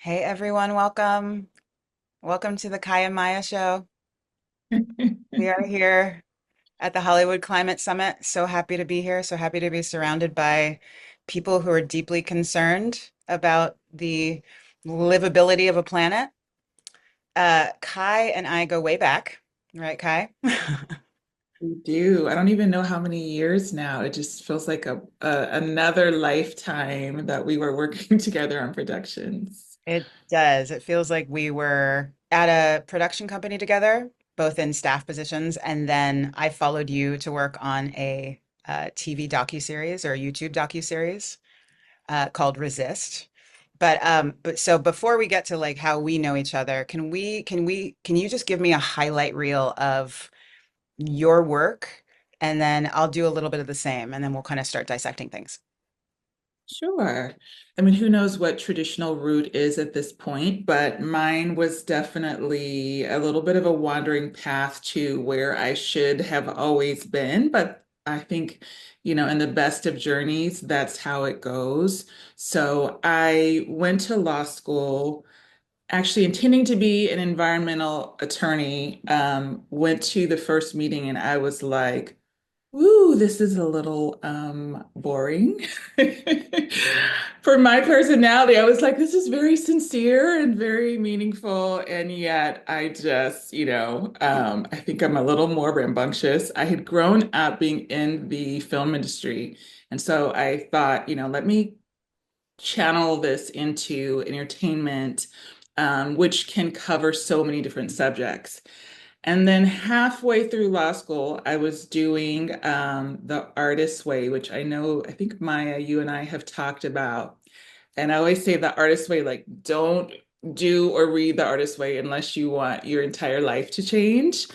Hey everyone, welcome. Welcome to the Kai and Maya show. We are here at the Hollywood Climate Summit. So happy to be here. So happy to be surrounded by people who are deeply concerned about the livability of a planet. Kai and I go way back, right, Kai? We do. I don't even know how many years now. It just feels like another lifetime that we were working together on productions. It does. It feels like we were at a production company together, both in staff positions, and then I followed you to work on a TV docuseries or a YouTube docuseries called Resist. But so before we get to like how we know each other, can you just give me a highlight reel of your work, and then I'll do a little bit of the same, and then we'll kind of start dissecting things. Sure. I mean, who knows what traditional route is at this point, but mine was definitely a little bit of a wandering path to where I should have always been. But I think, in the best of journeys, that's how it goes. So I went to law school actually intending to be an environmental attorney, went to the first meeting and I was like, "Ooh, this is a little boring." For my personality, I was like, "This is very sincere and very meaningful," and yet I just, I think I'm a little more rambunctious. I had grown up being in the film industry, and so I thought, let me channel this into entertainment, which can cover so many different subjects. And then halfway through law school, I was doing the artist's way, which I think Maya, you and I have talked about. And I always say the artist's way, like, don't do or read the artist's way unless you want your entire life to change.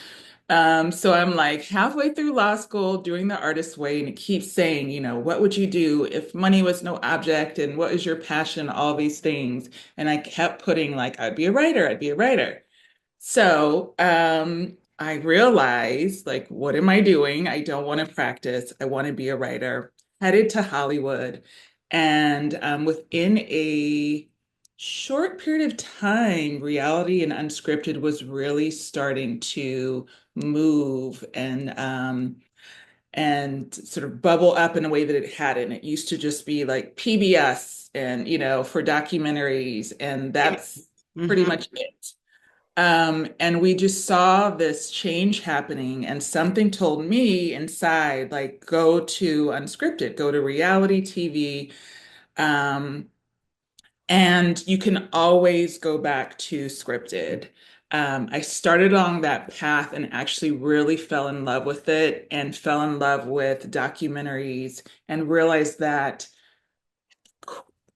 So I'm like halfway through law school doing the artist way, and it keeps saying, what would you do if money was no object? And what is your passion? All these things. And I kept putting, like, I'd be a writer, I'd be a writer. So I realized, like, what am I doing? I don't want to practice. I want to be a writer. Headed to Hollywood. And within a short period of time, reality and unscripted was really starting to move and sort of bubble up in a way that it hadn't. It used to just be like PBS and for documentaries, and that's pretty Mhm. much it. And we just saw this change happening, and something told me inside, like, go to unscripted, go to reality TV. Um, and you can always go back to scripted. I started along that path and actually really fell in love with it and fell in love with documentaries and realized that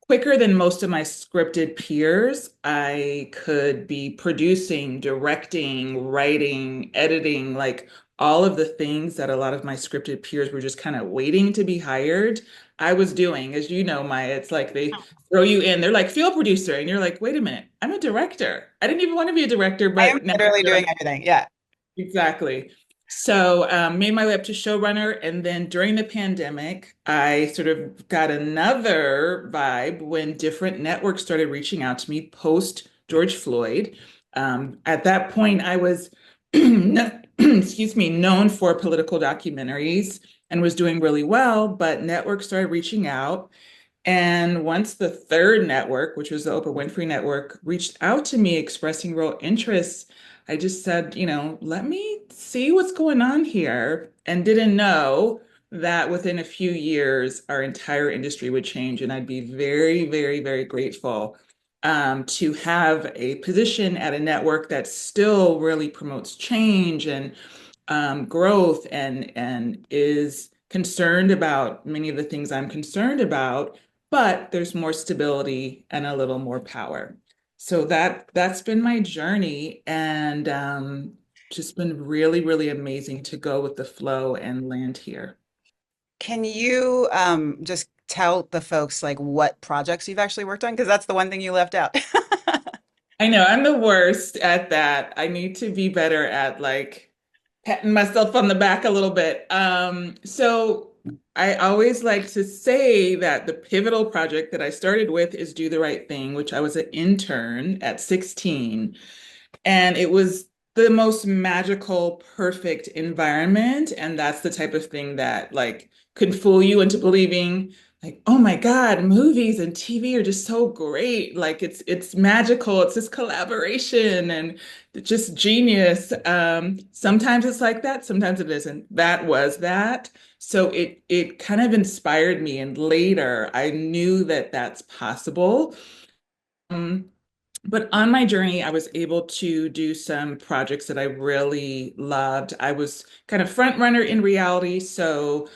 quicker than most of my scripted peers, I could be producing, directing, writing, editing, like all of the things that a lot of my scripted peers were just kind of waiting to be hired. I was doing, as you know, Maya, it's like they throw you in, they're like, field producer. And you're like, wait a minute, I'm a director. I didn't even want to be a director, I am but now literally you're doing like, everything. Yeah. exactly. So made my way up to showrunner, and then during the pandemic, I sort of got another vibe when different networks started reaching out to me post George Floyd. At that point, I was, excuse me, known for political documentaries and was doing really well, but networks started reaching out. And once the third network, which was the Oprah Winfrey Network, reached out to me expressing real interest, I just said, let me see what's going on here, and didn't know that within a few years, our entire industry would change. And I'd be very, very, very grateful to have a position at a network that still really promotes change and growth and is concerned about many of the things I'm concerned about, but there's more stability and a little more power. So that's been my journey, and just been really, really amazing to go with the flow and land here. Can you just tell the folks like what projects you've actually worked on? Because that's the one thing you left out. I know I'm the worst at that. I need to be better at, like, patting myself on the back a little bit. So I always like to say that the pivotal project that I started with is Do the Right Thing, which I was an intern at 16. And it was the most magical, perfect environment. And that's the type of thing that like could fool you into believing like, oh my God, movies and TV are just so great. Like it's magical. It's this collaboration and just genius. Sometimes it's like that, sometimes it isn't. That was that. So it kind of inspired me. And later I knew that that's possible. Um, but on my journey, I was able to do some projects that I really loved. I was kind of front runner in reality, so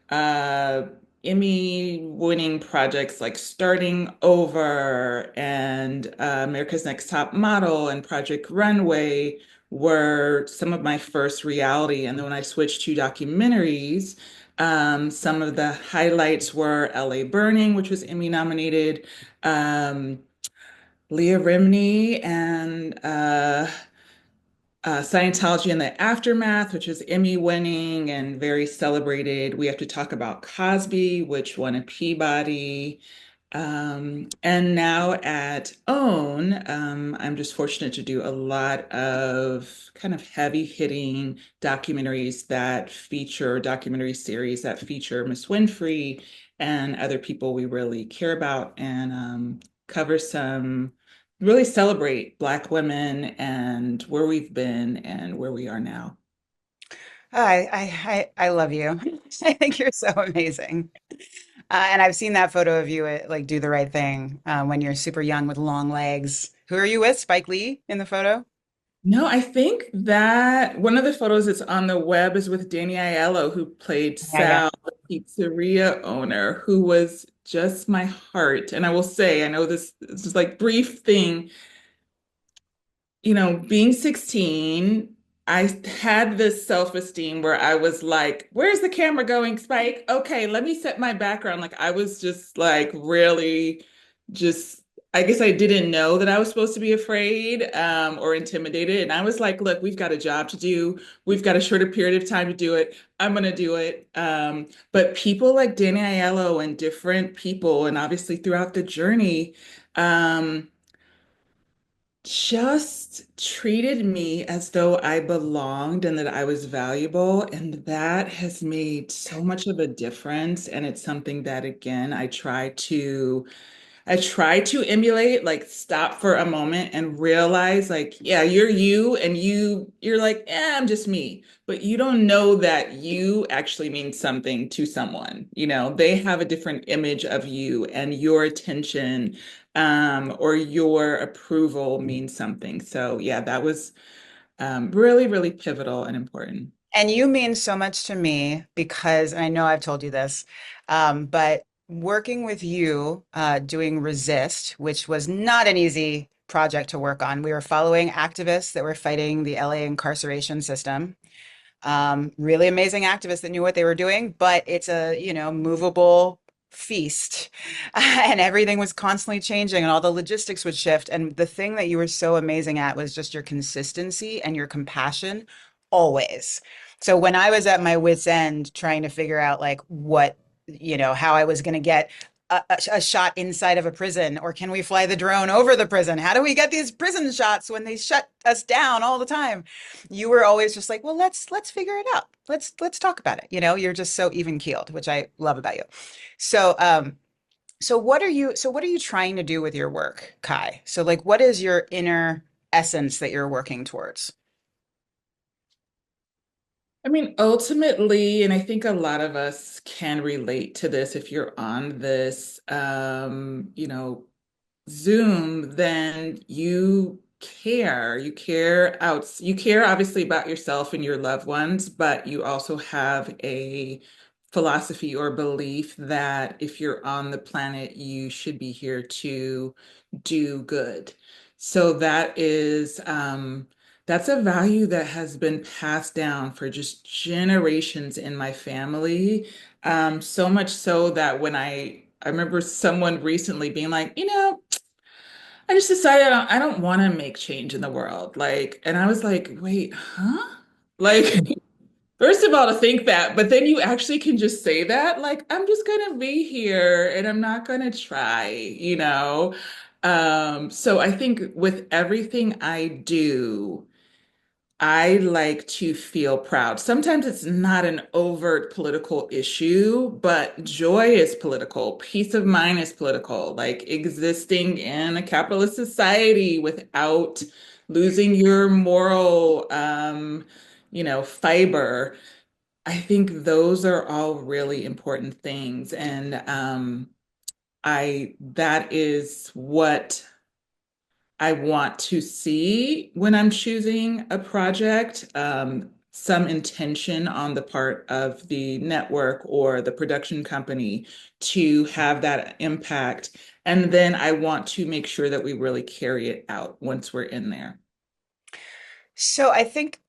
uh, Emmy-winning projects like Starting Over and America's Next Top Model and Project Runway were some of my first reality. And then when I switched to documentaries, some of the highlights were LA Burning, which was Emmy nominated. Um, Leah Remini and Scientology and the Aftermath, which is Emmy winning and very celebrated. We have to talk about Cosby, which won a Peabody. And now at OWN, I'm just fortunate to do a lot of kind of heavy hitting documentaries that feature documentary series that feature Miss Winfrey and other people we really care about and cover some really celebrate Black women and where we've been and where we are now. I love you. I think you're so amazing. And I've seen that photo of you at like Do the Right Thing when you're super young with long legs. Who are you with? Spike Lee in the photo? No, I think that one of the photos that's on the web is with Danny Aiello, who played Yeah, yeah. Sal, the pizzeria owner, who was just my heart. And I will say, I know this is like brief thing, being 16, I had this self-esteem where I was like, where's the camera going, Spike? Okay, let me set my background. Like I was just like really just I guess I didn't know that I was supposed to be afraid or intimidated. And I was like, look, we've got a job to do. We've got a shorter period of time to do it. I'm gonna do it. But people like Danny Aiello and different people, and obviously throughout the journey, um, just treated me as though I belonged and that I was valuable. And that has made so much of a difference. And it's something that, again, I try to emulate, like stop for a moment and realize like, yeah, you're you and you're like, I'm just me. But you don't know that you actually mean something to someone. They have a different image of you and your attention or your approval means something. So yeah, that was really, really pivotal and important. And you mean so much to me because and I know I've told you this, but working with you, doing Resist, which was not an easy project to work on. We were following activists that were fighting the LA incarceration system. Really amazing activists that knew what they were doing, but it's a, movable feast. And everything was constantly changing and all the logistics would shift. And the thing that you were so amazing at was just your consistency and your compassion always. So when I was at my wit's end trying to figure out like what, how I was going to get a shot inside of a prison, or can we fly the drone over the prison? How do we get these prison shots when they shut us down all the time? You were always just like, well, let's figure it out. Let's talk about it. You're just so even keeled, which I love about you. So so what are you trying to do with your work, Kai? So like what is your inner essence that you're working towards? I mean, ultimately, and I think a lot of us can relate to this if you're on this, Zoom, then you care. You care obviously about yourself and your loved ones, but you also have a philosophy or belief that if you're on the planet, you should be here to do good. So that's a value that has been passed down for just generations in my family. So much so that when I remember someone recently being like, I just decided I don't want to make change in the world. Like, and I was like, wait, huh? Like, First of all, to think that, but then you actually can just say that, like, I'm just gonna be here and I'm not gonna try, you know? So I think with everything I do, I like to feel proud. Sometimes it's not an overt political issue, but joy is political. Peace of mind is political. Like existing in a capitalist society without losing your moral, fiber. I think those are all really important things. And that is what I want to see when I'm choosing a project, some intention on the part of the network or the production company to have that impact. And then I want to make sure that we really carry it out once we're in there. So I think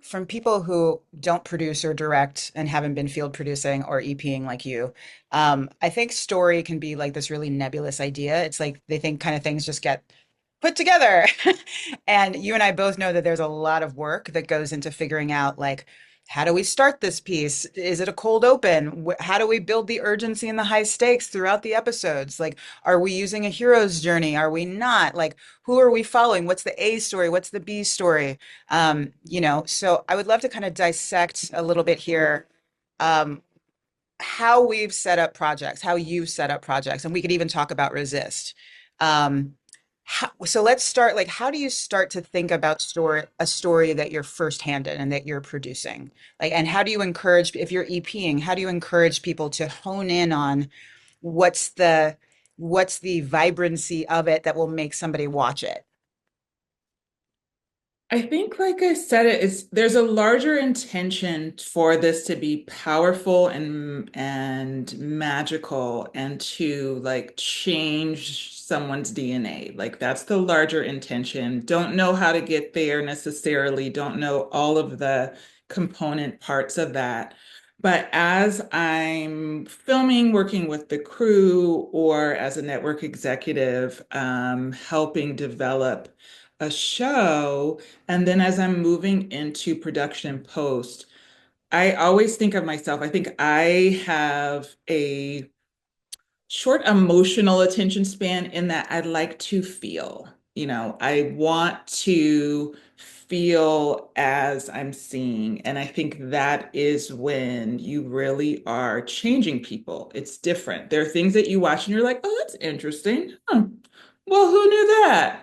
from people who don't produce or direct and haven't been field producing or EPing like you, I think story can be like this really nebulous idea. It's like they think kind of things just get put together. And you and I both know that there's a lot of work that goes into figuring out like how do we start this piece? Is it a cold open? How do we build the urgency and the high stakes throughout the episodes? Like, are we using a hero's journey? Are we not? Like, who are we following? What's the A story? What's the B story? So I would love to kind of dissect a little bit here, um, how we've set up projects, how you've set up projects, and we could even talk about resist. Um, so let's start, like, how do you start to think about a story that you're first-handed and that you're producing? Like, and how do you encourage, if you're EPing, how do you encourage people to hone in on what's the what's the vibrancy of it that will make somebody watch it? I think, like I said, there's a larger intention for this to be powerful and magical and to like change someone's DNA. Like that's the larger intention. Don't know how to get there necessarily, don't know all of the component parts of that. But as I'm filming, working with the crew, or as a network executive, helping develop a show, and then as I'm moving into production and post, I always think of myself, I think I have a short emotional attention span in that I like to feel. I want to feel as I'm seeing. And I think that is when you really are changing people. It's different. There are things that you watch and you're like, oh, that's interesting. Huh. Well, who knew that?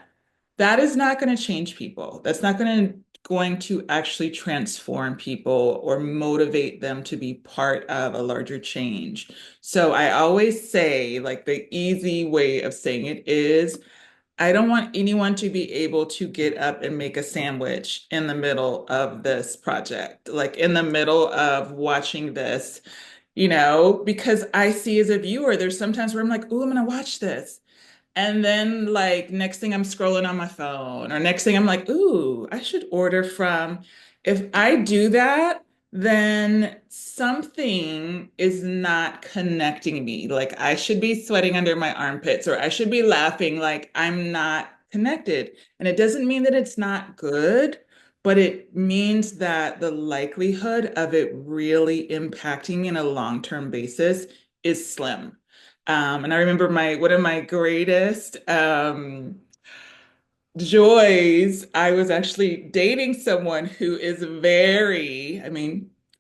That is not going to change people. That's not going to actually transform people or motivate them to be part of a larger change. So I always say, like, the easy way of saying it is, I don't want anyone to be able to get up and make a sandwich in the middle of this project, like in the middle of watching this, because I see as a viewer, there's sometimes where I'm like, oh, I'm going to watch this. And then, like, next thing I'm scrolling on my phone, or next thing I'm like, ooh, I should order from. If I do that, then something is not connecting me. Like, I should be sweating under my armpits, or I should be laughing like I'm not connected. And it doesn't mean that it's not good, but it means that the likelihood of it really impacting me in a long-term basis is slim. And I remember my one of my greatest joys. I was actually dating someone who is very,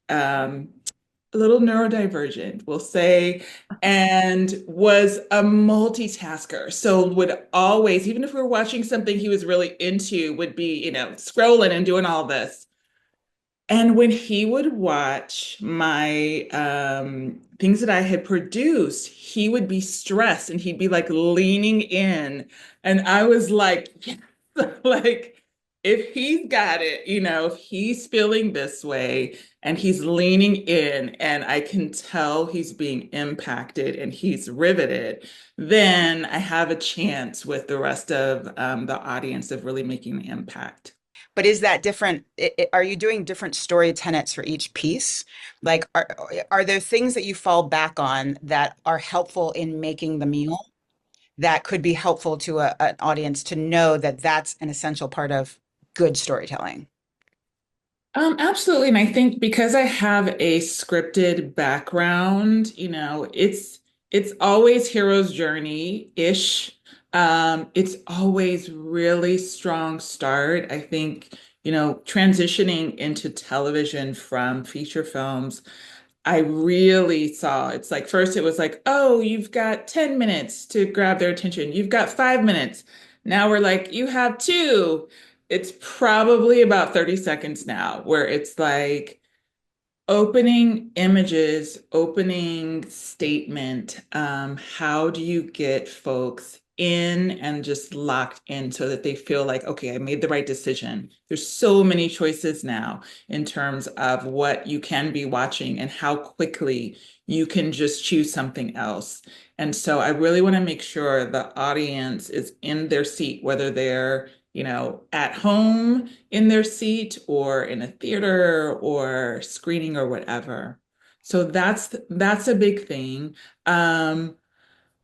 um, a little neurodivergent, we'll say, and was a multitasker. So would always, even if we were watching something he was really into, would be, scrolling and doing all this. And when he would watch my things that I had produced, he would be stressed and he'd be like leaning in. And I was like, yes, like if he's got it, if he's feeling this way and he's leaning in and I can tell he's being impacted and he's riveted, then I have a chance with the rest of the audience of really making the impact. But is that different? Are you doing different story tenets for each piece? Like, are there things that you fall back on that are helpful in making the meal that could be helpful to an audience to know that that's an essential part of good storytelling? Absolutely. And I think because I have a scripted background, it's always hero's journey-ish. It's always really strong start. I think, transitioning into television from feature films, I really saw it's like first it was like, oh, you've got 10 minutes to grab their attention. You've got 5 minutes. Now we're like, you have two. It's probably about 30 seconds now, where it's like, opening images, opening statement. How do you get folks in and just locked in so that they feel like, okay, I made the right decision? There's so many choices now in terms of what you can be watching and how quickly you can just choose something else. And so I really want to make sure the audience is in their seat, whether they're, at home in their seat or in a theater or screening or whatever. So that's a big thing. Um,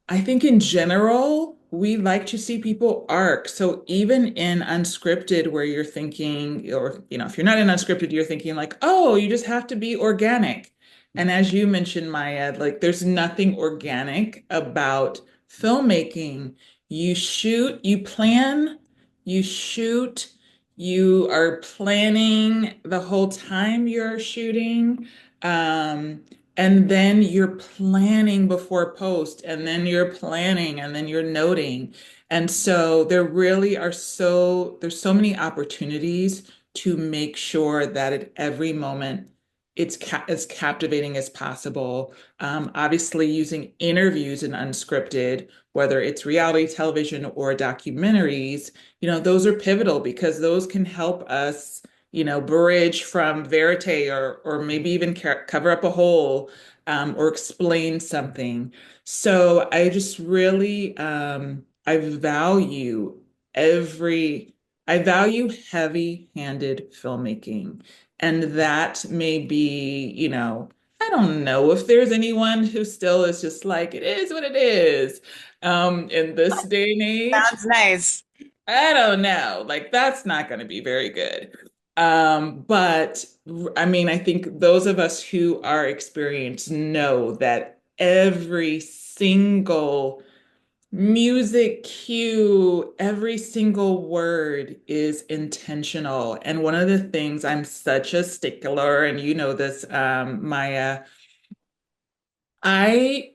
I think in general, we like to see people arc. So even in unscripted, where you're thinking, or if you're not in unscripted, you're thinking like, oh, you just have to be organic. And as you mentioned, Maya, like there's nothing organic about filmmaking. You shoot, you plan, you shoot, you are planning the whole time you're shooting. Um, and then you're planning before post, and then you're planning, and then you're noting. And so there's so many opportunities to make sure that at every moment it's as captivating as possible. Obviously, using interviews in unscripted, whether it's reality television or documentaries, those are pivotal because those can help us bridge from verite or maybe even cover up a hole or explain something. So I just really every I value heavy-handed filmmaking. And that may be, I don't know if there's anyone who still is just like, it is what it is. In this day and age, Sounds nice. I don't know. Like that's not going to be very good. But I mean, I think those of us who are experienced know that every single music cue, every single word is intentional. And one of the things I'm such a stickler, and you know this, Maya, I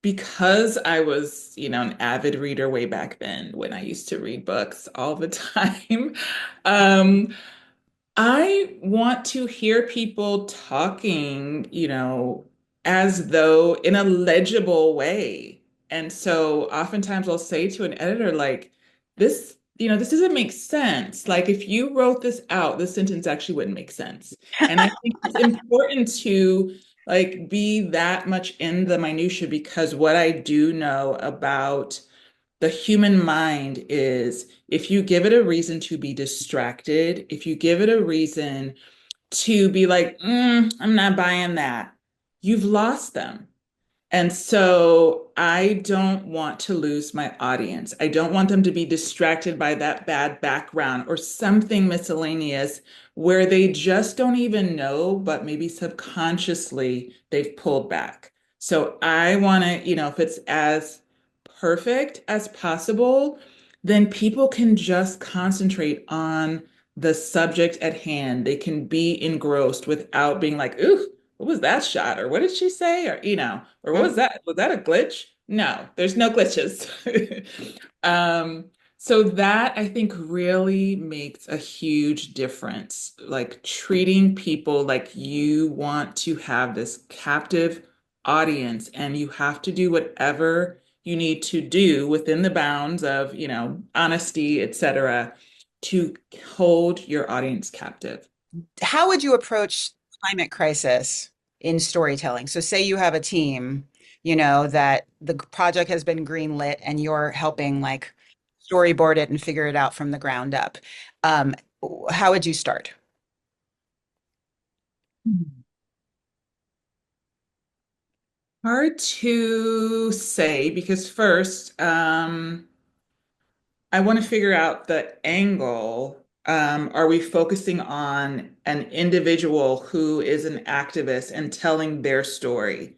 because I was, an avid reader way back then when I used to read books all the time, um, I want to hear people talking, as though in a legible way. And so oftentimes I'll say to an editor, like, this doesn't make sense. Like, if you wrote this out, this sentence actually wouldn't make sense. And I think it's important to like be that much in the minutia because what I do know about the human mind is if you give it a reason to be distracted, if you give it a reason to be like, I'm not buying that, you've lost them. And so I don't want to lose my audience. I don't want them to be distracted by that bad background or something miscellaneous where they just don't even know, but maybe subconsciously they've pulled back. So I want to, if it's as perfect as possible, then people can just concentrate on the subject at hand. They can be engrossed without being like, ooh, what was that shot? Or what did she say? Or, or what was that? Was that a glitch? No, there's no glitches. um, so that I think really makes a huge difference. Like treating people like you want to have this captive audience and you have to do whatever you need to do within the bounds of, honesty, etc., to hold your audience captive. How would you approach climate crisis in storytelling? So say you have a team, that the project has been greenlit and you're helping like storyboard it and figure it out from the ground up. Um, how would you start? Hard to say because first, I want to figure out the angle Are we focusing on an individual who is an activist and telling their story?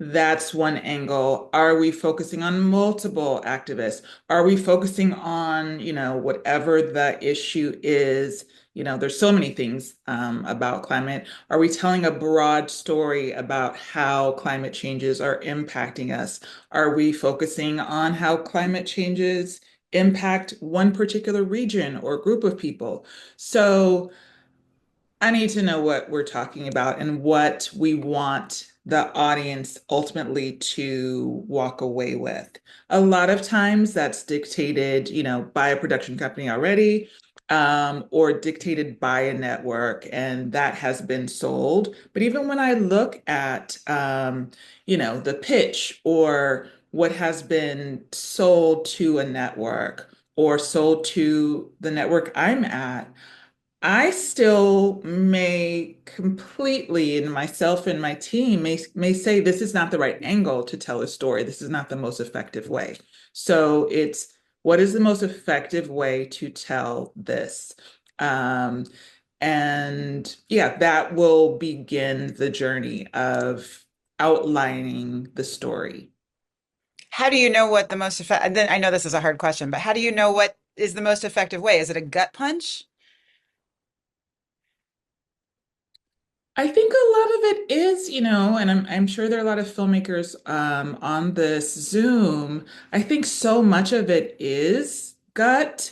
That's one angle. Are we focusing on multiple activists? Are we focusing on, whatever the issue is? There's so many things about climate. Are we telling a broad story about how climate changes are impacting us? Are we focusing on how climate changes impact one particular region or group of people? So I need to know what we're talking about and what we want the audience ultimately to walk away with. A lot of times that's dictated, by a production company already, or dictated by a network, and that has been sold. But even when I look at, the pitch or what has been sold to a network or sold to the network I'm at, I still may completely, and myself and my team may say this is not the right angle to tell a story. This is not the most effective way. So it's what is the most effective way to tell this? Um, and yeah, that will begin the journey of outlining the story. How do you know what the most effective, and then I know this is a hard question, but how do you know what is the most effective way? Is it a gut punch? I think a lot of it is, and I'm sure there are a lot of filmmakers on this Zoom. I think so much of it is gut.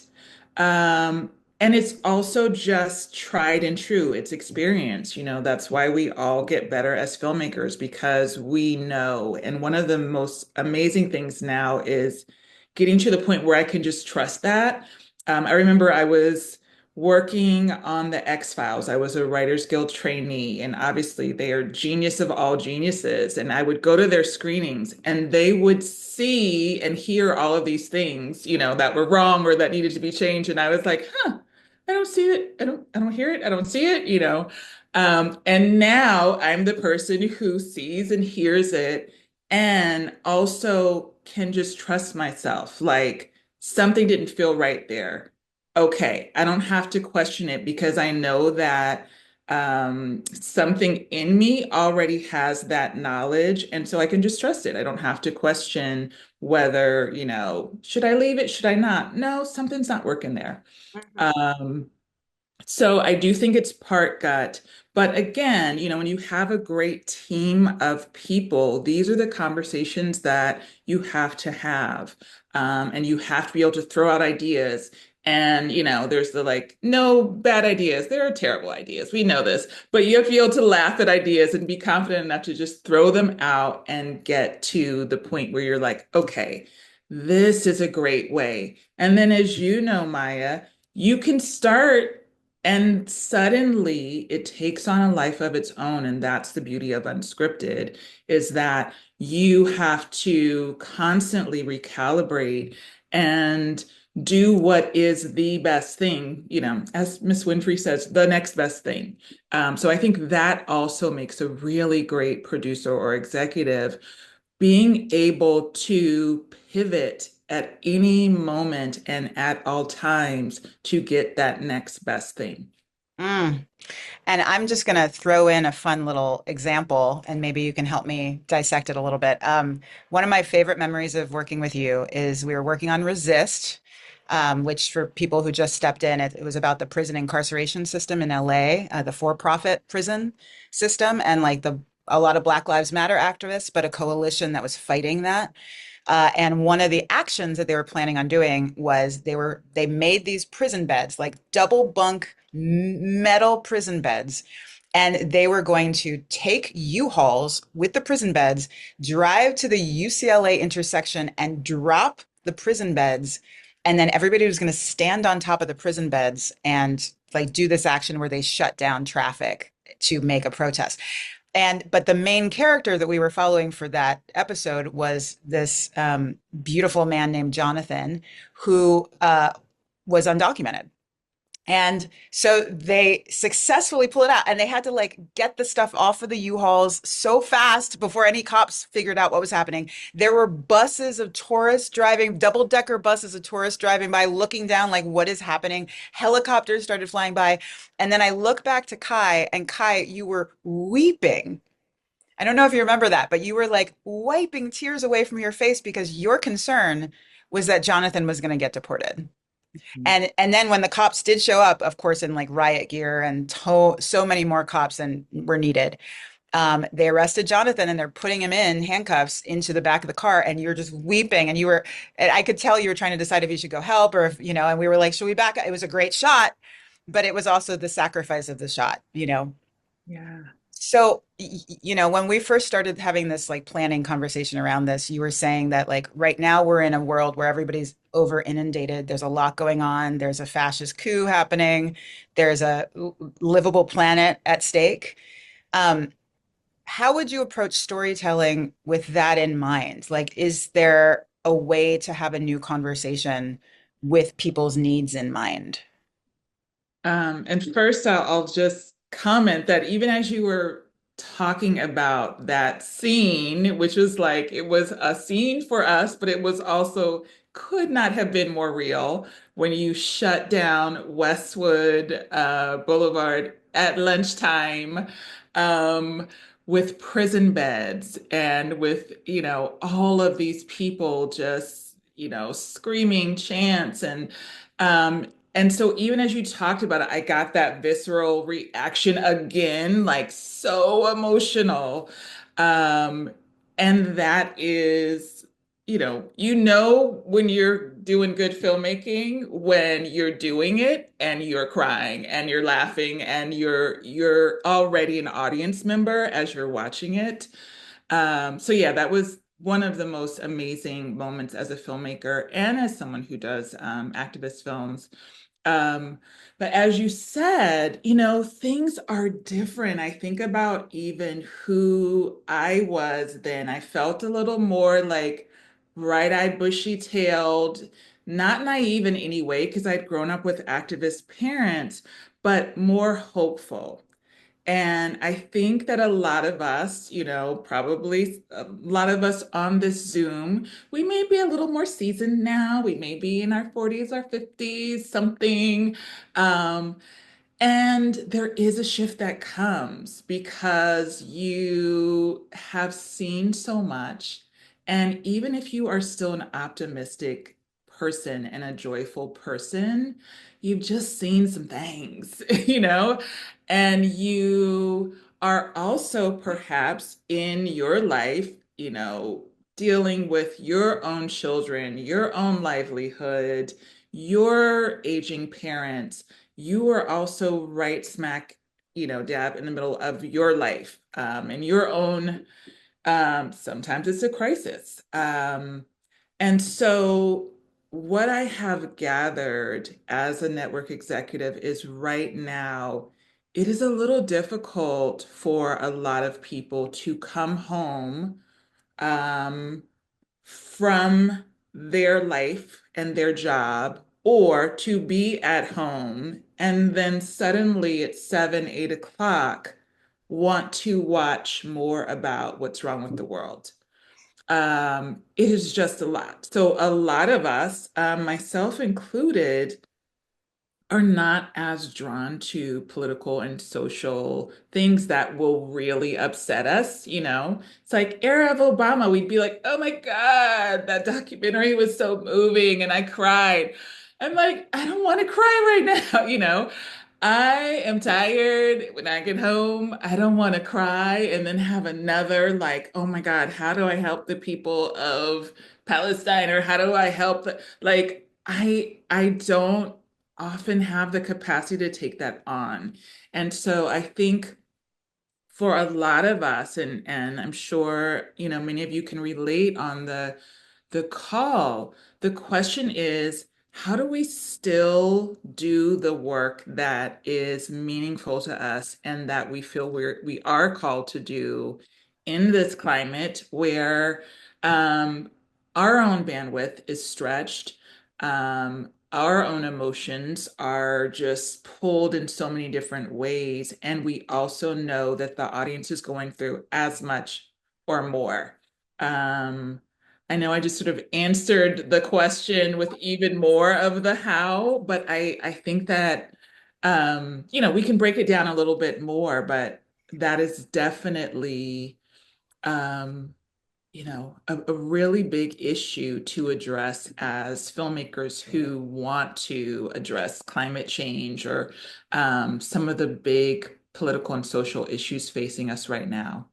Um, and it's also just tried and true. It's experience. That's why we all get better as filmmakers because we know. And one of the most amazing things now is getting to the point where I can just trust that. I remember I was working on the X-Files. I was a Writers Guild trainee, and obviously they are genius of all geniuses. And I would go to their screenings and they would see and hear all of these things, that were wrong or that needed to be changed. And I was like, huh, I don't see it. I don't hear it. I don't see it. And now I'm the person who sees and hears it and also can just trust myself. Like something didn't feel right there. Okay, I don't have to question it because I know that something in me already has that knowledge. And so I can just trust it. I don't have to question whether, should I leave it? Should I not? No, something's not working there. Mhm. Um, so I do think it's part gut. But again, when you have a great team of people, these are the conversations that you have to have. And you have to be able to throw out ideas. And, there's the like, no bad ideas. There are terrible ideas. We know this. But you have to be able to laugh at ideas and be confident enough to just throw them out and get to the point where you're like, okay, this is a great way. And then, as you know, Maya, you can start and suddenly it takes on a life of its own. And that's the beauty of Unscripted, is that you have to constantly recalibrate and do what is the best thing, as Miss Winfrey says, the next best thing. So I think that also makes a really great producer or executive being able to pivot at any moment and at all times to get that next best thing. Mm. And I'm just going to throw in a fun little example, and maybe you can help me dissect it a little bit. One of my favorite memories of working with you is we were working on Resist, which for people who just stepped in, it was about the prison incarceration system in LA, the for-profit prison system, and like a lot of Black Lives Matter activists, but a coalition that was fighting that. And one of the actions that they were planning on doing was they made these prison beds, like double bunk metal prison beds, and they were going to take U-Hauls with the prison beds, drive to the UCLA intersection and drop the prison beds, and then everybody was going to stand on top of the prison beds and like do this action where they shut down traffic to make a protest. But the main character that we were following for that episode was this beautiful man named Jonathan, who was undocumented. And so they successfully pull it out and they had to like get the stuff off of the U-Hauls so fast before any cops figured out what was happening. There were buses of tourists driving, double-decker buses of tourists driving by, looking down like, what is happening? Helicopters started flying by. And then I look back to Kai, and Kai, you were weeping. I don't know if you remember that, but you were like wiping tears away from your face because your concern was that Jonathan was going to get deported. And then when the cops did show up, of course, in like riot gear and so many more cops than were needed, they arrested Jonathan and they're putting him in handcuffs into the back of the car. And you're just weeping. And I could tell you were trying to decide if you should go help or if, and we were like, should we back? It was a great shot, but it was also the sacrifice of the shot. Yeah. So, when we first started having this like planning conversation around this, you were saying that like right now we're in a world where everybody's over inundated. There's a lot going on. There's a fascist coup happening. There's a livable planet at stake. Um, how would you approach storytelling with that in mind? Like, is there a way to have a new conversation with people's needs in mind? And first, I'll just comment that even as you were talking about that scene, which was like, it was a scene for us, but it was also could not have been more real when you shut down Westwood Boulevard at lunchtime, with prison beds and with, all of these people just, screaming chants and so even as you talked about it, I got that visceral reaction again, like so emotional. Um, and that is, when you're doing good filmmaking, when you're doing it and you're crying and you're laughing and you're already an audience member as you're watching it. So yeah, that was one of the most amazing moments as a filmmaker and as someone who does activist films. Um, but as you said, things are different. I think about even who I was then. I felt a little more like bright-eyed, bushy-tailed, not naive in any way, because I'd grown up with activist parents, but more hopeful. And I think that a lot of us, probably a lot of us on this Zoom, we may be a little more seasoned now. We may be in our 40s or 50s, something. Um, and there is a shift that comes because you have seen so much. And even if you are still an optimistic person and a joyful person, you've just seen some things, and you are also perhaps in your life, dealing with your own children, your own livelihood, your aging parents. You are also right smack, dab in the middle of your life, and your own, sometimes it's a crisis. And so what I have gathered as a network executive is right now, it is a little difficult for a lot of people to come home, um, from their life and their job, or to be at home and then suddenly at 7, 8 o'clock want to watch more about what's wrong with the world. It is just a lot. So a lot of us, myself included, are not as drawn to political and social things that will really upset us. It's like era of Obama, we'd be like, oh my God, that documentary was so moving and I cried. I'm like, I don't want to cry right now, I am tired when I get home. I don't want to cry and then have another like, oh my God, how do I help the people of Palestine, or how do I help like I don't often have the capacity to take that on. And so I think for a lot of us, and I'm sure, many of you can relate on the call, the question is, how do we still do the work that is meaningful to us and that we feel we are called to do in this climate where, our own bandwidth is stretched, our own emotions are just pulled in so many different ways. And we also know that the audience is going through as much or more. Um, I know I just sort of answered the question with even more of the how, but I think that, we can break it down a little bit more, but that is definitely, um, a really big issue to address as filmmakers who want to address climate change or some of the big political and social issues facing us right now.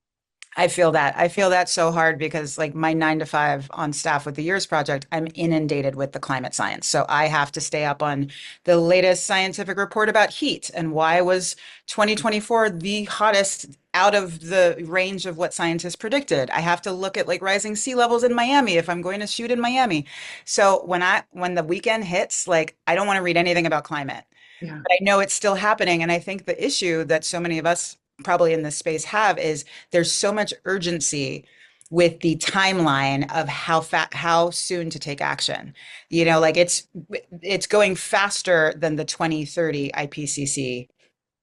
I feel that. I feel that so hard because, like, my 9 to 5 on staff with the Years Project, I'm inundated with the climate science. So I have to stay up on the latest scientific report about heat and why was 2024 the hottest out of the range of what scientists predicted. I have to look at like rising sea levels in Miami if I'm going to shoot in Miami. So when the weekend hits, like, I don't want to read anything about climate. Yeah. But I know it's still happening. And I think the issue that so many of us probably in this space have is there's so much urgency with the timeline of how soon to take action. Like it's going faster than the 2030 IPCC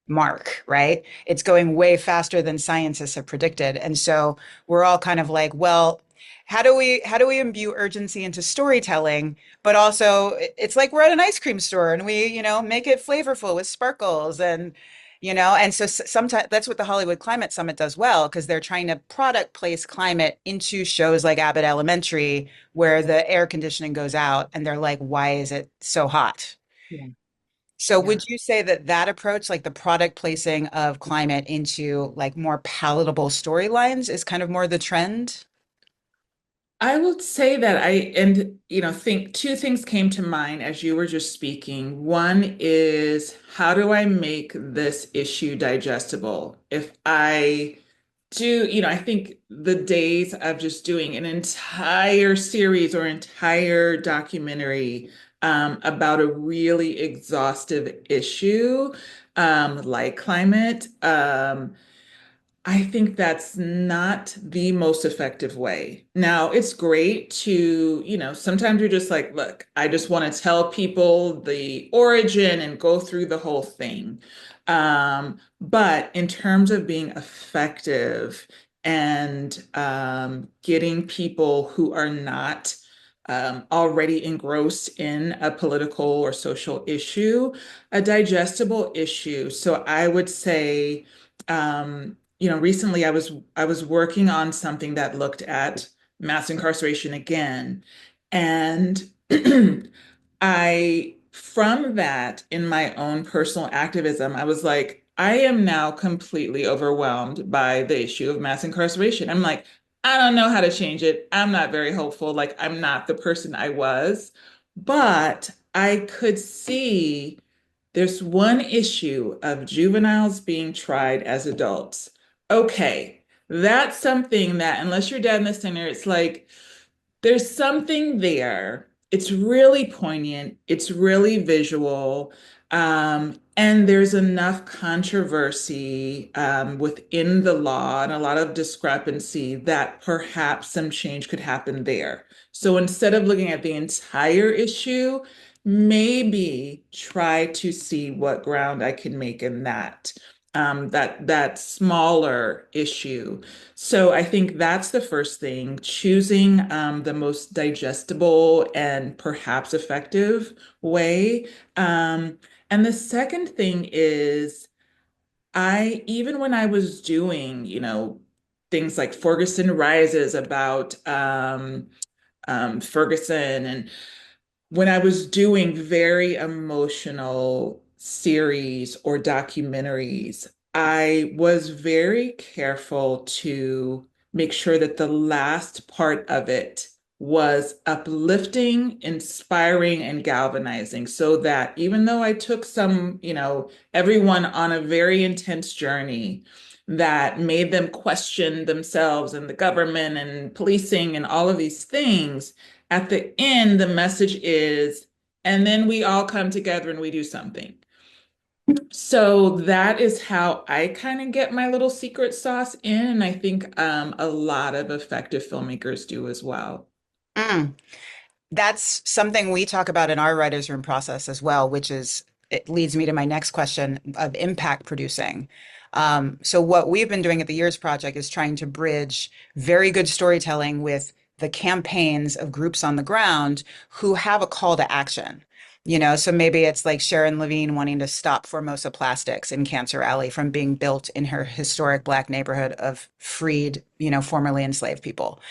mark, right? It's going way faster than scientists have predicted. And so we're all kind of like, well, how do we imbue urgency into storytelling, but also it's like we're at an ice cream store and we, make it flavorful with sparkles and so sometimes that's what the Hollywood Climate Summit does well because they're trying to product place climate into shows like Abbott Elementary where the air conditioning goes out and they're like, why is it so hot? Yeah. So Yeah. would you say that that approach, like the product placing of climate into like more palatable storylines, is kind of more the trend? I would say that think two things came to mind as you were just speaking. One is how do I make this issue digestible? If I I think the days of just doing an entire series or entire documentary about a really exhaustive issue like climate, I think that's not the most effective way. Now, it's great to, sometimes you're just like, look, I just want to tell people the origin and go through the whole thing. But in terms of being effective and getting people who are not already engrossed in a political or social issue, a digestible issue. So I would say, recently I was working on something that looked at mass incarceration again. And I, from that, in my own personal activism, I was like, I am now completely overwhelmed by the issue of mass incarceration. I'm like, I don't know how to change it. I'm not very hopeful. Like, I'm not the person I was. But I could see there's one issue of juveniles being tried as adults. Okay, that's something that, unless you're dead in the center, it's like, there's something there. It's really poignant. It's really visual. And there's enough controversy within the law and a lot of discrepancy that perhaps some change could happen there. So instead of looking at the entire issue, maybe try to see what ground I can make in that smaller issue. So I think that's the first thing, choosing the most digestible and perhaps effective way. And the second thing is, even when I was doing, things like Ferguson Rises about Ferguson and when I was doing very emotional series or documentaries, I was very careful to make sure that the last part of it was uplifting, inspiring, and galvanizing so that even though I took everyone on a very intense journey that made them question themselves and the government and policing and all of these things, at the end, the message is, and then we all come together and we do something. So that is how I kind of get my little secret sauce in. And I think a lot of effective filmmakers do as well. Mm. That's something we talk about in our writers' room process as well, which is it leads me to my next question of impact producing. So what we've been doing at the Years Project is trying to bridge very good storytelling with the campaigns of groups on the ground who have a call to action. So maybe it's like Sharon Levine wanting to stop Formosa Plastics in Cancer Alley from being built in her historic Black neighborhood of freed, formerly enslaved people.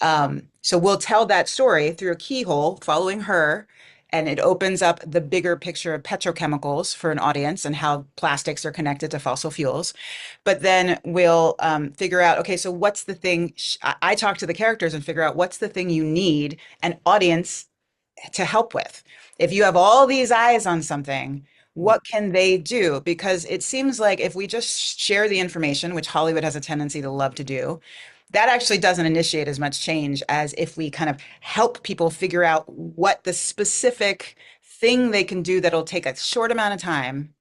So we'll tell that story through a keyhole following her, and it opens up the bigger picture of petrochemicals for an audience and how plastics are connected to fossil fuels. But then we'll figure out, okay, so what's the thing? I talk to the characters and figure out what's the thing you need an audience to help with. If you have all these eyes on something, what can they do? Because it seems like if we just share the information, which Hollywood has a tendency to love to do, that actually doesn't initiate as much change as if we kind of help people figure out what the specific thing they can do that'll take a short amount of time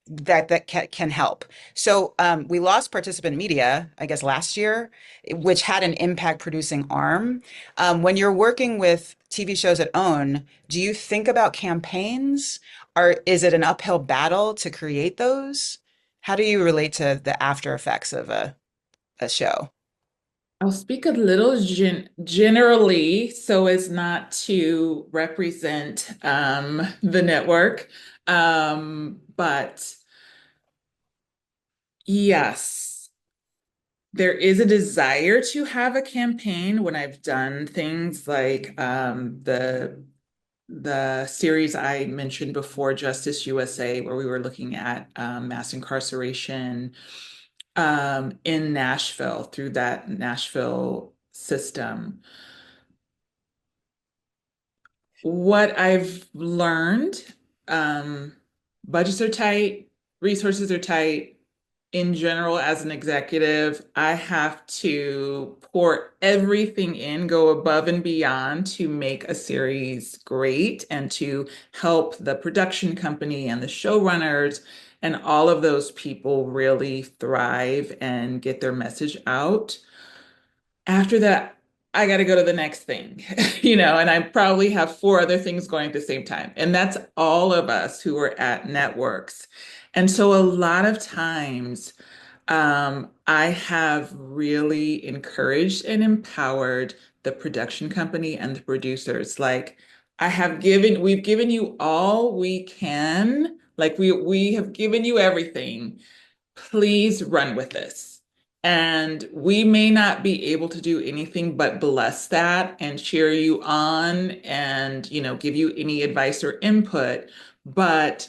that can help. So we lost participant media, I guess, last year, which had an impact producing arm. When you're working with TV shows at OWN, do you think about campaigns? Or is it an uphill battle to create those? How do you relate to the after effects of a show? I'll speak a little generally so as not to represent the network. But yes, there is a desire to have a campaign when I've done things like the series I mentioned before, Justice USA, where we were looking at mass incarceration in Nashville through that Nashville system. What I've learned, um, budgets are tight, resources are tight. In general, as an executive, I have to pour everything in, go above and beyond to make a series great and to help the production company and the showrunners and all of those people really thrive and get their message out. After that, I got to go to the next thing, and I probably have four other things going at the same time. And that's all of us who are at networks. And so a lot of times, I have really encouraged and empowered the production company and the producers. Like, we've given you all we can. Like we have given you everything. Please run with this. And we may not be able to do anything but bless that and cheer you on and, give you any advice or input. But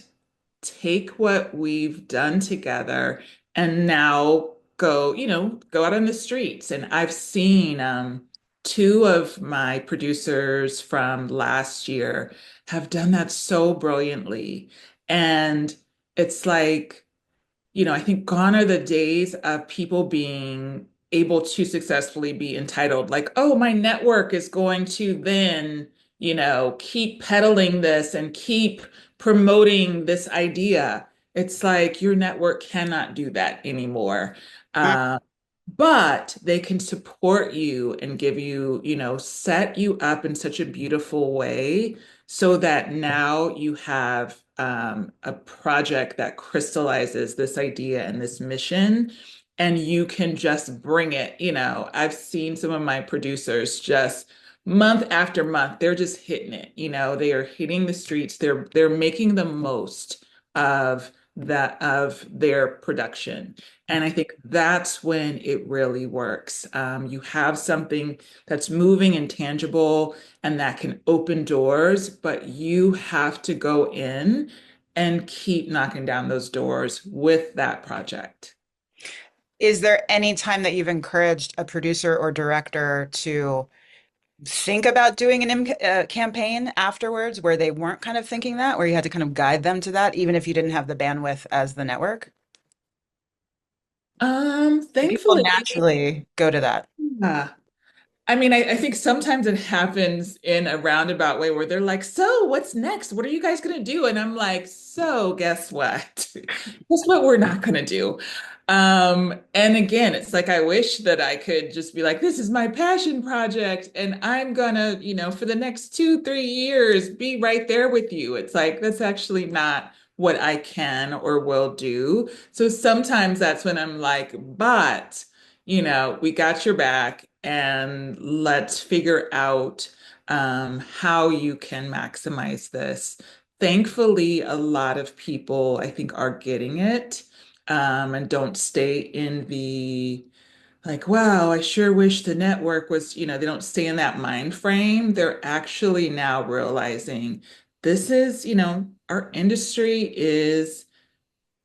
take what we've done together and now go out on the streets. And I've seen two of my producers from last year have done that so brilliantly. And it's like, I think gone are the days of people being able to successfully be entitled, like, oh, my network is going to then, keep peddling this and keep promoting this idea. It's like your network cannot do that anymore. Uh, but they can support you and give you, set you up in such a beautiful way so that now you have a project that crystallizes this idea and this mission, and you can just bring it. I've seen some of my producers just month after month, they're just hitting it. They are hitting the streets. They're making the most of their production. And I think that's when it really works. You have something that's moving and tangible and that can open doors, but you have to go in and keep knocking down those doors with that project. Is there any time that you've encouraged a producer or director to think about doing an campaign afterwards where they weren't kind of thinking that, where you had to kind of guide them to that, even if you didn't have the bandwidth as the network? People Thankfully, naturally go to that. yeah. I mean, I think sometimes it happens in a roundabout way where they're like, so what's next? What are you guys going to do? And I'm like, so guess what? Guess what we're not going to do? And again, it's like I wish that I could just be like, this is my passion project, and I'm gonna, for the next 2, 3 years, be right there with you. It's like that's actually not what I can or will do. So sometimes that's when I'm like, but we got your back and let's figure out how you can maximize this. Thankfully, a lot of people, I think, are getting it and don't stay in the like, wow, I sure wish the network was, they don't stay in that mind frame. They're actually now realizing this is, our industry is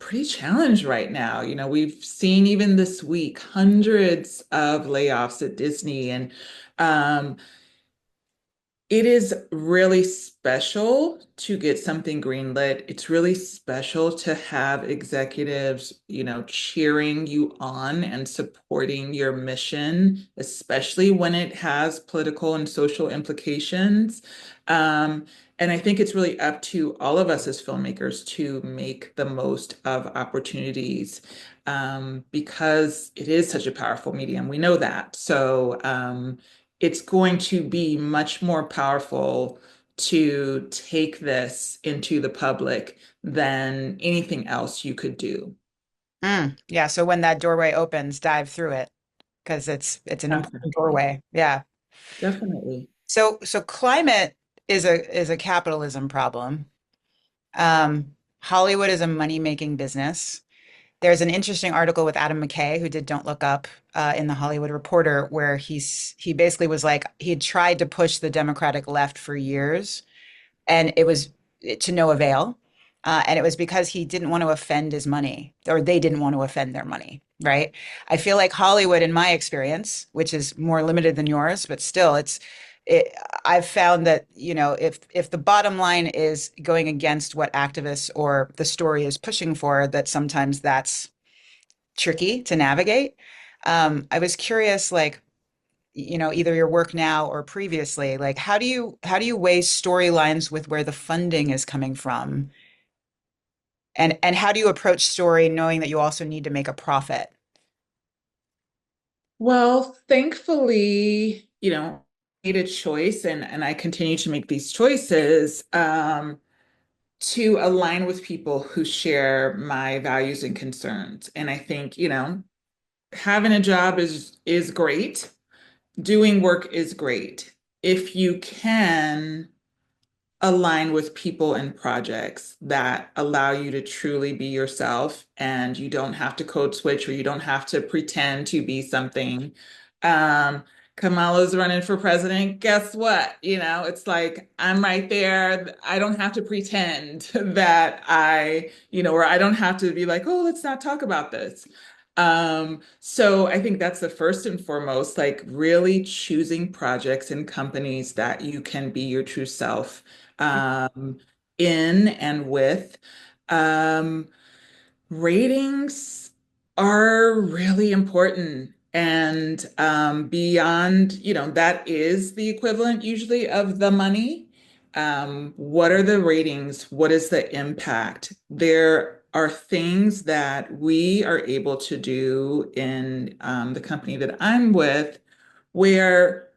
pretty challenged right now. We've seen even this week hundreds of layoffs at Disney, and um, it is really special to get something greenlit. It's really special to have executives, cheering you on and supporting your mission, especially when it has political and social implications. Um, and I think it's really up to all of us as filmmakers to make the most of opportunities because it is such a powerful medium. We know that. So, it's going to be much more powerful to take this into the public than anything else you could do. Yeah, so when that doorway opens, dive through it because it's an important Definitely. doorway. Yeah. Definitely. So climate is a capitalism problem. Hollywood is a money-making business. There's an interesting article with Adam McKay, who did Don't Look Up, in the Hollywood Reporter, where he basically was like he had tried to push the Democratic left for years, and it was to no avail. And it was because he didn't want to offend his money, or they didn't want to offend their money, right? I feel like Hollywood, in my experience, which is more limited than yours, but still, it, I've found that, if the bottom line is going against what activists or the story is pushing for, that sometimes that's tricky to navigate. I was curious, like, either your work now or previously, like how do you weigh storylines with where the funding is coming from? And how do you approach story knowing that you also need to make a profit? Well, thankfully, made a choice and I continue to make these choices to align with people who share my values and concerns. And I think, having a job is great. Doing work is great. If you can align with people and projects that allow you to truly be yourself and you don't have to code switch or you don't have to pretend to be something. Um, Kamala's running for president. Guess what? It's like I'm right there. I don't have to pretend that or I don't have to be like, oh, let's not talk about this. So I think that's the first and foremost, like really choosing projects and companies that you can be your true self um, in and with. Um, Ratings are really important. And beyond, that is the equivalent usually of the money. What are the ratings? What is the impact? There are things that we are able to do in the company that I'm with where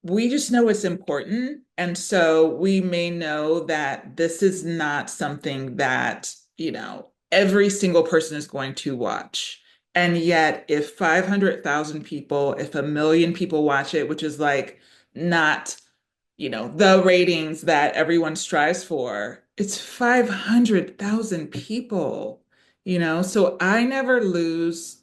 we just know it's important. And so we may know that this is not something that, every single person is going to watch. And yet, if 500,000 people, if 1 million people watch it, which is like not, the ratings that everyone strives for, it's 500,000 people, so I never lose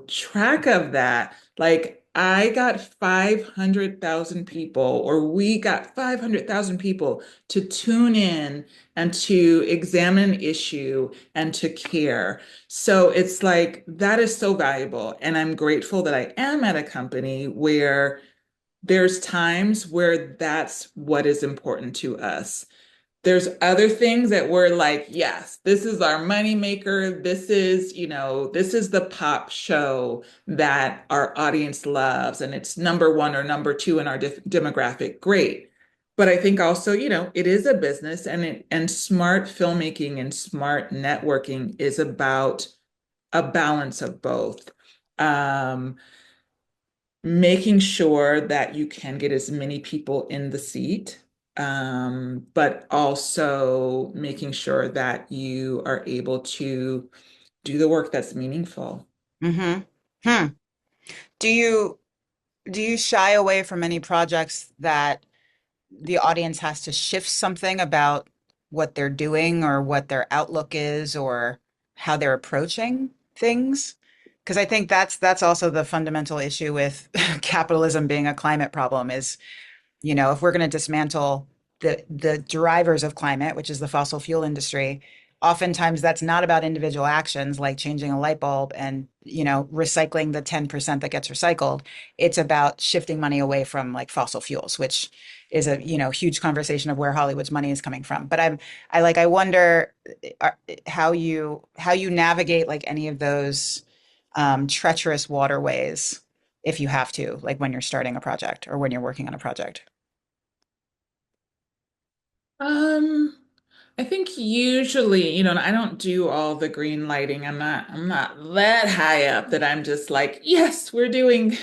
track of that. Like I got 500,000 people, or we got 500,000 people to tune in and to examine an issue and to care. So it's like that is so valuable. And I'm grateful that I am at a company where there's times where that's what is important to us. There's other things that we're like, yes, this is our moneymaker. This is, this is the pop show that our audience loves, and it's number one or number two in our demographic. Great. But I think also, it is a business, and smart filmmaking and smart networking is about a balance of both. Um, Making sure that you can get as many people in the seat, but also making sure that you are able to do the work that's meaningful. Mm-hmm. Hmm. Do you do you shy away from any projects that the audience has to shift something about what they're doing or what their outlook is or how they're approaching things? Because I think that's also the fundamental issue with capitalism being a climate problem is, if we're going to dismantle the drivers of climate, which is the fossil fuel industry, oftentimes that's not about individual actions like changing a light bulb and, recycling the 10% that gets recycled. It's about shifting money away from like fossil fuels, which is a, huge conversation of where Hollywood's money is coming from. But I wonder how you navigate like any of those treacherous waterways if you have to, like when you're starting a project or when you're working on a project. Um, I think usually, I don't do all the green lighting. I'm not that high up that I'm just like, yes, we're doing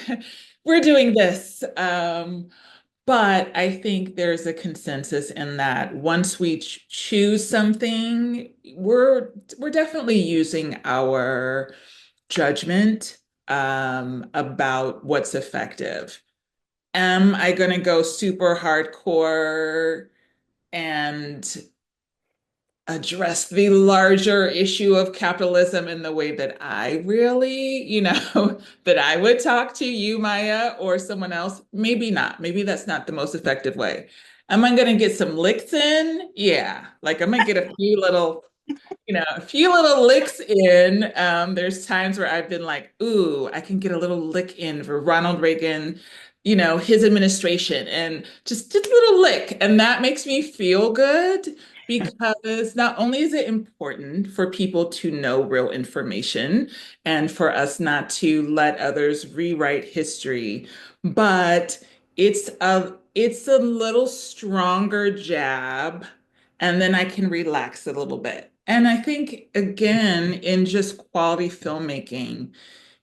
we're doing this. But I think there's a consensus in that once we choose something, we're definitely using our judgment about what's effective. Am I going to go super hardcore and address the larger issue of capitalism in the way that I really, that I would talk to you, Maya, or someone else? Maybe not. Maybe that's not the most effective way. Am I going to get some licks in? Yeah. Like I'm going to get a few little licks in. There's times where I've been like, ooh, I can get a little lick in for Ronald Reagan, his administration, and just a little lick. And that makes me feel good because not only is it important for people to know real information and for us not to let others rewrite history, but it's a little stronger jab, and then I can relax a little bit. And I think, again, in just quality filmmaking,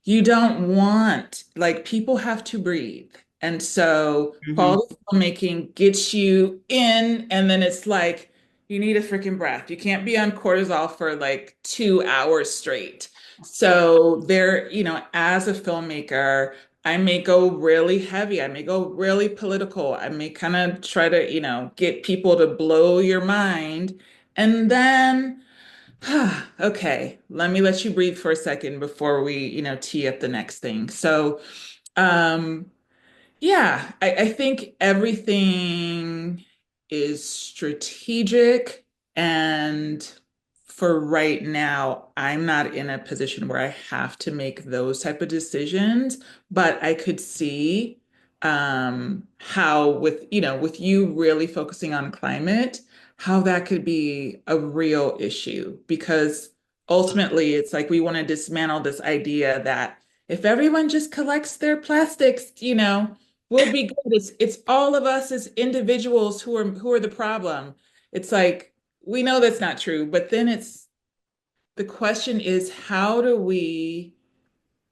you don't want, like, people have to breathe. And so Hmm. quality filmmaking gets you in, and then it's like, you need a freaking breath. You can't be on cortisol for like 2 hours straight. So there, as a filmmaker, I may go really heavy. I may go really political. I may kind of try to, get people to blow your mind. And then, okay, let me let you breathe for a second before we, tee up the next thing. So, um, yeah, I think everything is strategic. And for right now, I'm not in a position where I have to make those type of decisions, but I could see how with you really focusing on climate, how that could be a real issue because ultimately it's like we want to dismantle this idea that if everyone just collects their plastics, we'll be good. It's all of us as individuals who are the problem. It's like we know that's not true, but then it's the question is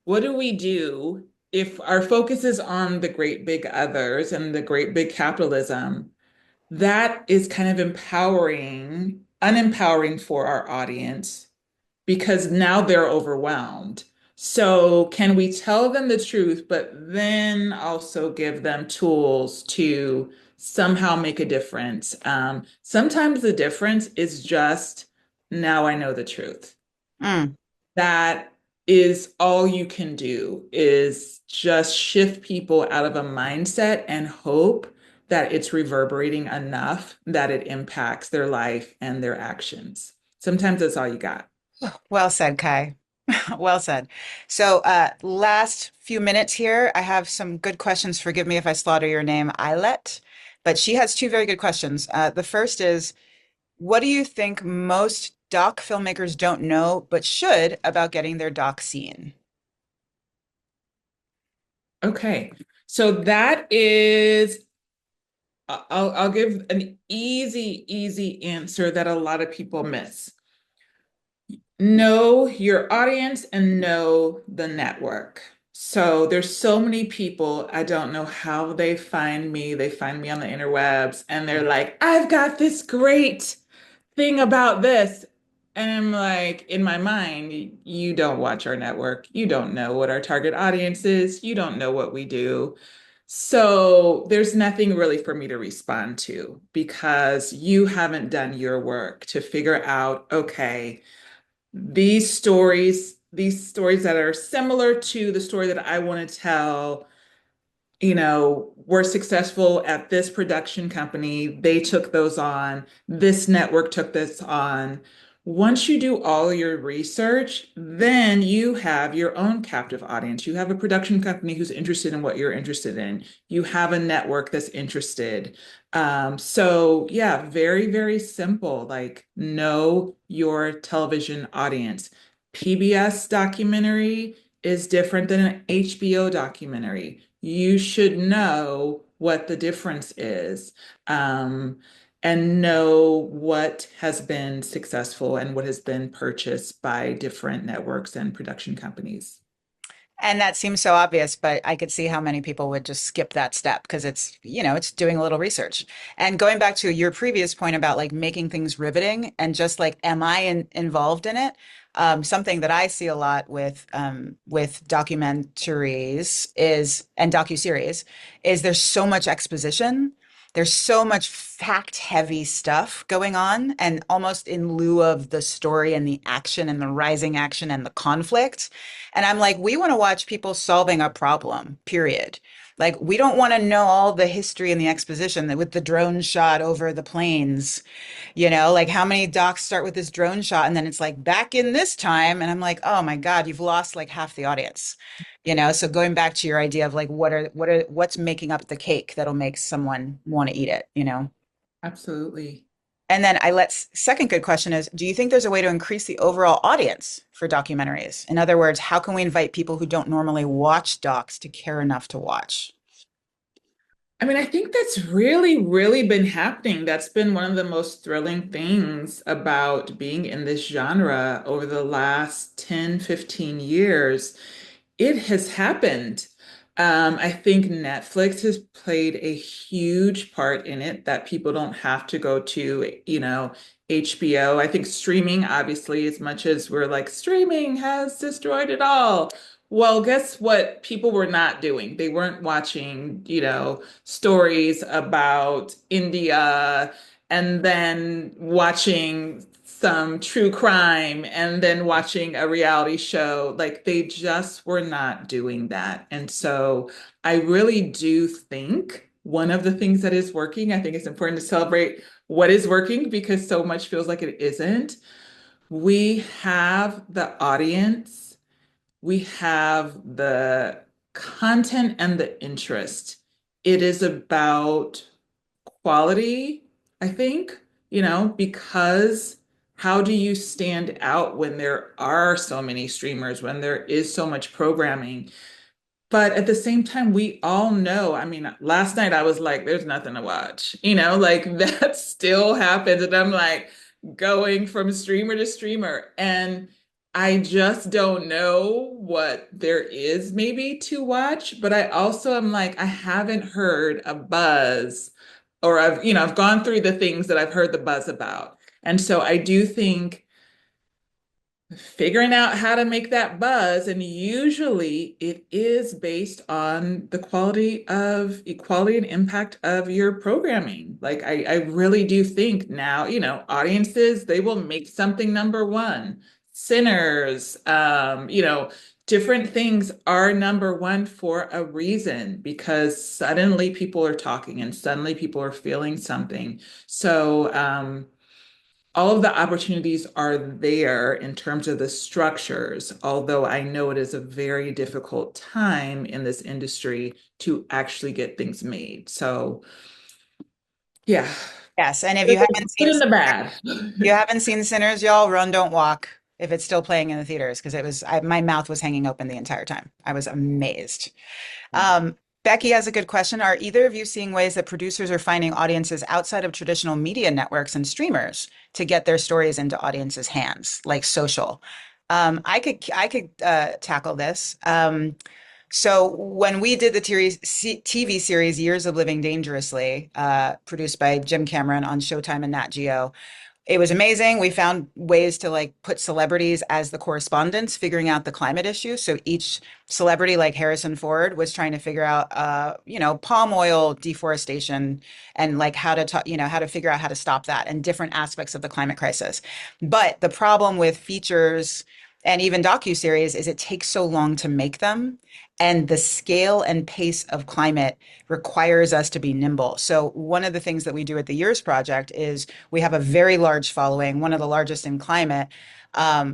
what do we do if our focus is on the great big others and the great big capitalism? That is kind of unempowering for our audience because now they're overwhelmed. So, can we tell them the truth, but then also give them tools to somehow make a difference? Sometimes the difference is just now I know the truth. Mm. That is all you can do is just shift people out of a mindset and hope that it's reverberating enough that it impacts their life and their actions. Sometimes that's all you got. Well said, Kai. Well said. So, last few minutes here, I have some good questions. Forgive me if I slaughter your name, Eilette, but she has two very good questions. The first is, What do you think most doc filmmakers don't know but should about getting their doc seen? Okay. So that is, I'll give an easy answer that a lot of people miss. Know your audience and know the network. So there's so many people, I don't know how they find me. They find me on the interwebs and they're like, I've got this great thing about this. And I'm like, in my mind, you don't watch our network. You don't know what our target audience is. You don't know what we do. So there's nothing really for me to respond to because you haven't done your work to figure out, okay, these stories that are similar to the story that I want to tell, were successful at this production company. They took those on. This network took this on. Once you do all your research, then you have your own captive audience. You have a production company who's interested in what you're interested in. You have a network that's interested. So yeah, very, very simple. Like know your television audience. PBS documentary is different than an HBO documentary. You should know what the difference is, um, and know what has been successful and what has been purchased by different networks and production companies. And that seems so obvious, but I could see how many people would just skip that step because it's, it's doing a little research. And going back to your previous point about like making things riveting and just like, am I involved in it? Something that I see a lot with documentaries is and docuseries is there's so much exposition. There's so much fact heavy stuff going on, and almost in lieu of the story and the action and the rising action and the conflict. And I'm like, we want to watch people solving a problem, period. Like, we don't want to know all the history and the exposition that with the drone shot over the plains, like how many docs start with this drone shot and then it's like back in this time. And I'm like, oh my God, you've lost like half the audience. So going back to your idea of like what's making up the cake that'll make someone want to eat it. Absolutely. And then second good question is, do you think there's a way to increase the overall audience for documentaries? In other words, how can we invite people who don't normally watch docs to care enough to watch? I mean, I think that's really been happening. That's been one of the most thrilling things about being in this genre over the last 10, 15 years. It has happened. I think Netflix has played a huge part in it that people don't have to go to, HBO. I think streaming, obviously, as much as we're like, streaming has destroyed it all. Well, guess what? People were not doing. They weren't watching, stories about India and then watching some true crime and then watching a reality show. Like they just were not doing that. And so I really do think one of the things that is working, I think it's important to celebrate what is working because so much feels like it isn't. We have the audience, we have the content and the interest. It is about quality, I think, because how do you stand out when there are so many streamers, when there is so much programming? But at the same time, we all know, I mean, last night I was like, there's nothing to watch, like that still happens. And I'm like going from streamer to streamer. And I just don't know what there is maybe to watch. But I also am like, I haven't heard a buzz or I've gone through the things that I've heard the buzz about. And so I do think figuring out how to make that buzz, and usually it is based on the quality and impact of your programming. Like I really do think now, audiences, they will make something number one. Sinners, different things are number one for a reason because suddenly people are talking and suddenly people are feeling something. So all of the opportunities are there in terms of the structures, although I know it is a very difficult time in this industry to actually get things made. So, yeah. Yes, and if you haven't Good seen and the bad. you haven't seen Sinners, y'all, run, don't walk. If it's still playing in the theaters, because my mouth was hanging open the entire time. I was amazed. Becky has a good question. Are either of you seeing ways that producers are finding audiences outside of traditional media networks and streamers to get their stories into audiences' hands, like social? I could tackle this. So when we did the TV series Years of Living Dangerously, produced by Jim Cameron on Showtime and Nat Geo, it was amazing. We found ways to like put celebrities as the correspondents, figuring out the climate issue. So each celebrity, like Harrison Ford, was trying to figure out, palm oil deforestation and like how to talk, how to figure out how to stop that and different aspects of the climate crisis. But the problem with features and even docuseries is it takes so long to make them. And the scale and pace of climate requires us to be nimble. So one of the things that we do at the Years Project is we have a very large following, one of the largest in climate,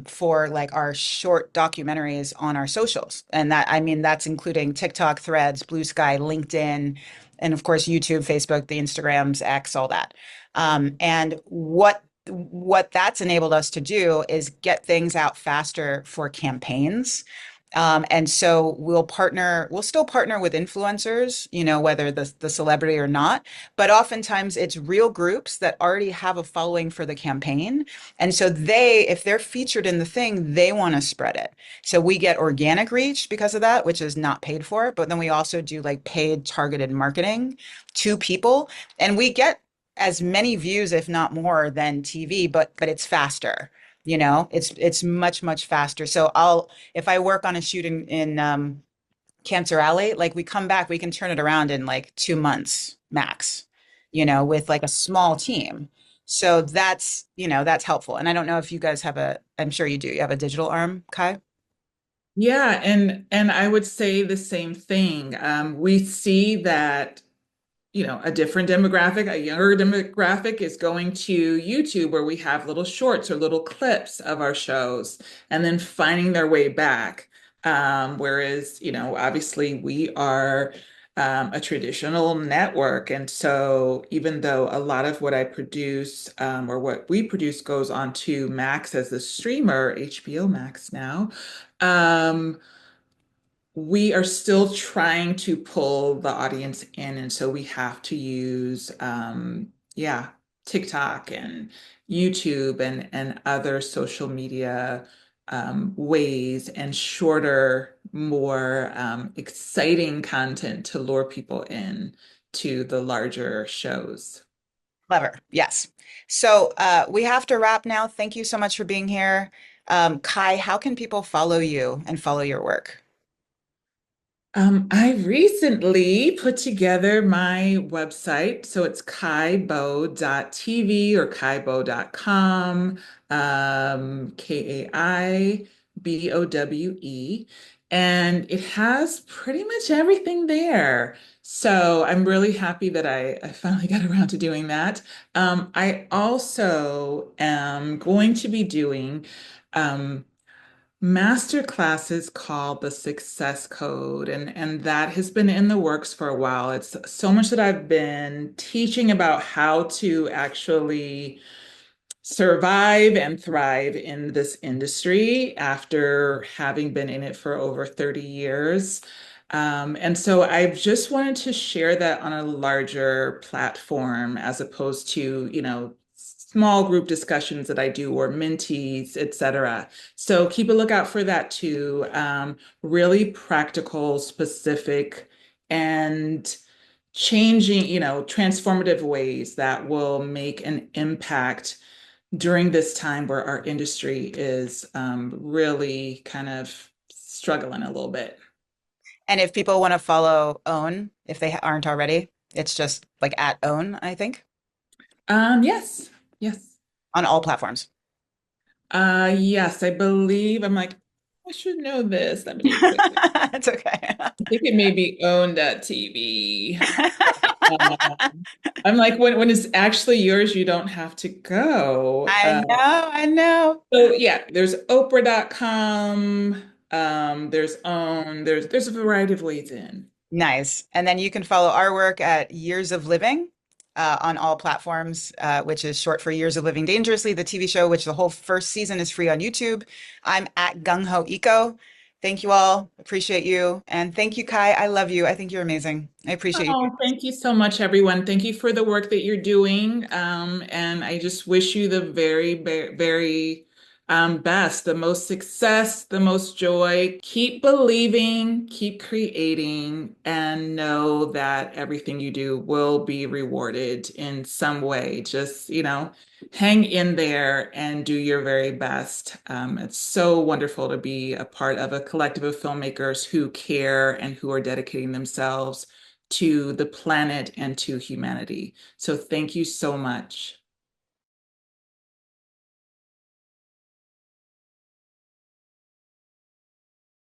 for like our short documentaries on our socials. And that, I mean, that's including TikTok, Threads, Blue Sky, LinkedIn, and of course, YouTube, Facebook, the Instagrams, X, all that. And what that's enabled us to do is get things out faster for campaigns. And so we'll still partner with influencers, whether the celebrity or not, but oftentimes it's real groups that already have a following for the campaign. And so if they're featured in the thing, they want to spread it. So we get organic reach because of that, which is not paid for, but then we also do like paid targeted marketing to people, and we get as many views, if not more, than TV, but it's faster. It's much, much faster. So if I work on a shoot in Cancer Alley, like we come back, we can turn it around in like 2 months max, with like a small team. So that's helpful. And I don't know if you guys I'm sure you do. You have a digital arm, Kai? Yeah, and I would say the same thing. We see that a different demographic, a younger demographic is going to YouTube where we have little shorts or little clips of our shows and then finding their way back. Whereas, obviously we are a traditional network. And so even though a lot of what I produce or what we produce goes on to Max as the streamer, HBO Max now, um, we are still trying to pull the audience in. And so we have to use, yeah, TikTok and YouTube and other social media ways and shorter, more exciting content to lure people in to the larger shows. Clever. Yes. So we have to wrap now. Thank you so much for being here. Kai, how can people follow you and follow your work? I recently put together my website. So it's kaibowe.tv or kaibowe.com, Kaibowe. And it has pretty much everything there. So I'm really happy that I finally got around to doing that. I also am going to be doing master classes called the Success Code, and that has been in the works for a while. It's so much that I've been teaching about how to actually survive and thrive in this industry after having been in it for over 30 years. And so I just wanted to share that on a larger platform as opposed to, small group discussions that I do or mentees, et cetera. So keep a lookout for that too. Really practical, specific, and changing, transformative ways that will make an impact during this time where our industry is really kind of struggling a little bit. And if people want to follow Own, if they aren't already, it's just like at Own, I think, Yes, yes. on all platforms. Yes, I believe I'm like, I should know this. Let me do a quick. It's okay. I think it may be own.tv. I'm like, when it's actually yours, you don't have to go. I know, I know. So yeah, there's Oprah.com, there's own, there's a variety of ways in. Nice. And then you can follow our work at Years of Living. on all platforms, which is short for Years of Living Dangerously, the TV show, which the whole first season is free on YouTube. I'm at Gung Ho Eco. Thank you all. Appreciate you. And thank you, Kai. I love you. I think you're amazing. I appreciate you. Oh, thank you so much, everyone. Thank you for the work that you're doing. And I just wish you the very, very, very best, the most success, the most joy. Keep believing, keep creating, and know that everything you do will be rewarded in some way. Just, hang in there and do your very best. It's so wonderful to be a part of a collective of filmmakers who care and who are dedicating themselves to the planet and to humanity. So thank you so much.